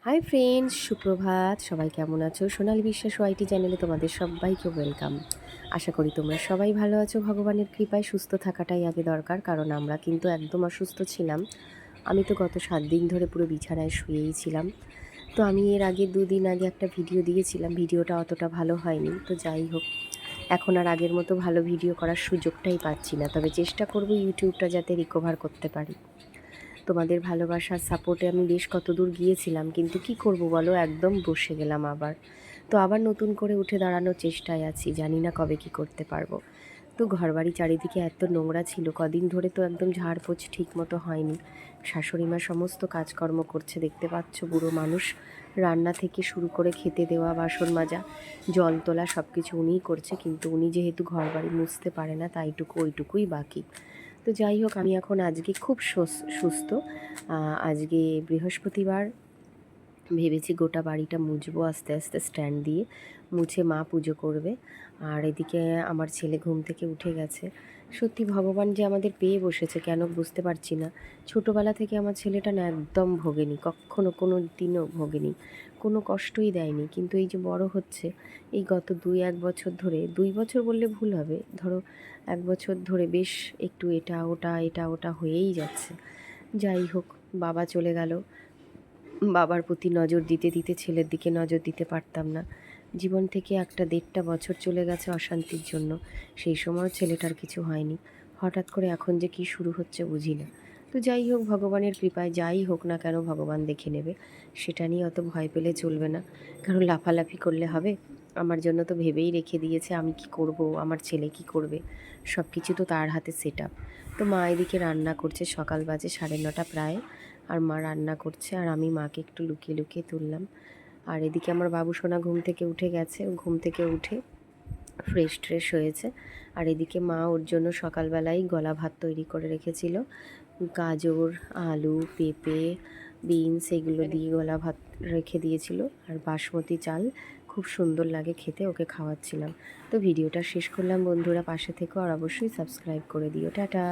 Hi friends, সুপ্রভাত। সবাই কেমন আছো? সোনালী বিশ্বাস ওয়াইটি চ্যানেলে তোমাদের সবাইকে ওয়েলকাম। আশা করি তোমরা সবাই ভালো আছো। ভগবানের কৃপায় সুস্থ থাকাটাই আগে দরকার, কারণ আমরা কিন্তু একদম অসুস্থ ছিলাম। আমি তো গত 7 দিন ধরে পুরো বিছানায় শুয়েই ছিলাম। তো আমি এর আগে 2 দিন আগে একটা ভিডিও দিয়েছিলাম, ভিডিওটা অতটা ভালো হয়নি। তো যাই হোক, এখন আর আগের মতো ভালো ভিডিও করার সুযোগটাই পাচ্ছি না, তবে চেষ্টা করব ইউটিউবটা যাতে রিকভার করতে পারি। তোমাদের ভালোবাসার সাপোর্টে আমি বেশ কতদূর গিয়েছিলাম, কিন্তু কি করব বলো, একদম বসে গেলাম আবার। তো আবার নতুন করে উঠে দাঁড়ানোর চেষ্টায় আছি, জানি না কবে কি করতে পারবো। তো ঘরবাড়ি চারিদিকে এত নোংরা ছিল, কদিন ধরে তো একদম ঝাড়পোছ ঠিক মতো হয়নি। শাশুড়ি মা সমস্ত কাজকর্ম করছে, দেখতে পাচ্ছ, বুড়ো মানুষ। রান্না থেকে শুরু করে খেতে দেওয়া, বাসন মাজা, জল তোলা সব কিছু উনিই করছে, কিন্তু উনি যেহেতু ঘরবাড়ি মুছতে পারে না, তাইটুকু ওইটুকুই বাকি। তো যাই হোক, আমি এখন আজকে খুব সুস্থ। আজকে বৃহস্পতিবার, ভেবেছি গোটা বাড়িটা মুছবো আস্তে আস্তে স্ট্যান্ড দিয়ে। মুছে মা পুজো করবে। আর এদিকে আমার ছেলে ঘুম থেকে উঠে গেছে। সত্যি ভগবান যে আমাদের পেয়ে বসেছে কেন বুঝতে পারছি না। ছোটোবেলা থেকে আমার ছেলেটা না একদম ভোগেনি, কখনো কোনো দিনও ভোগেনি, কোনো কষ্টই দেয়নি। কিন্তু এই যে বড় হচ্ছে, এই গত 1 বছর ধরে, 2 বছর বললে ভুল হবে, ধরো 1 বছর ধরে বেশ একটু এটা ওটা এটা ওটা হয়েই যাচ্ছে। যাই হোক, বাবা চলে গেল। বাবার প্রতি নজর দিতে দিতে ছেলের দিকে নজর দিতে পারতাম না। জীবন থেকে 1.5 বছর চলে গেছে অশান্তির জন্য। সেই সময়ও ছেলেটার কিছু হয়নি। হঠাৎ করে এখন যে কী শুরু হচ্ছে বুঝি না। তো যাই হোক, ভগবানের কৃপায় যাই হোক না কেন ভগবান দেখে নেবে। সেটা নিয়ে অত ভয় পেলে চলবে না, কারণ লাফালাফি করলে হবে? আমার জন্য তো ভেবেই রেখে দিয়েছে আমি কি করব, আমার ছেলে কি করবে, সব কিছু তো তার হাতে সেট আপ। তো মা এদিকে রান্না করছে, সকাল বাজে 9:30 প্রায়। আর মা রান্না করছে, আর আমি মাকে একটু লুকিয়ে লুকিয়ে তুললাম। আর এদিকে আমার বাবু সোনা ঘুম থেকে উঠে গেছে, ও ঘুম থেকে উঠে ফ্রেশ ট্রেশ হয়েছে। আর এদিকে মা ওর জন্য সকালবেলায় গলা ভাত তৈরি করে রেখেছিল, গাজর, আলু, পেঁপে, বিনস এগুলো দিয়ে গলা ভাত রেখে দিয়েছিল। আর বাসমতি চাল, খুব সুন্দর লাগে খেতে, ওকে খাওয়াচ্ছিলাম। তো ভিডিওটা শেষ করলাম বন্ধুরা, পাশে থেকো আর অবশ্যই সাবস্ক্রাইব করে দিও। টাটা।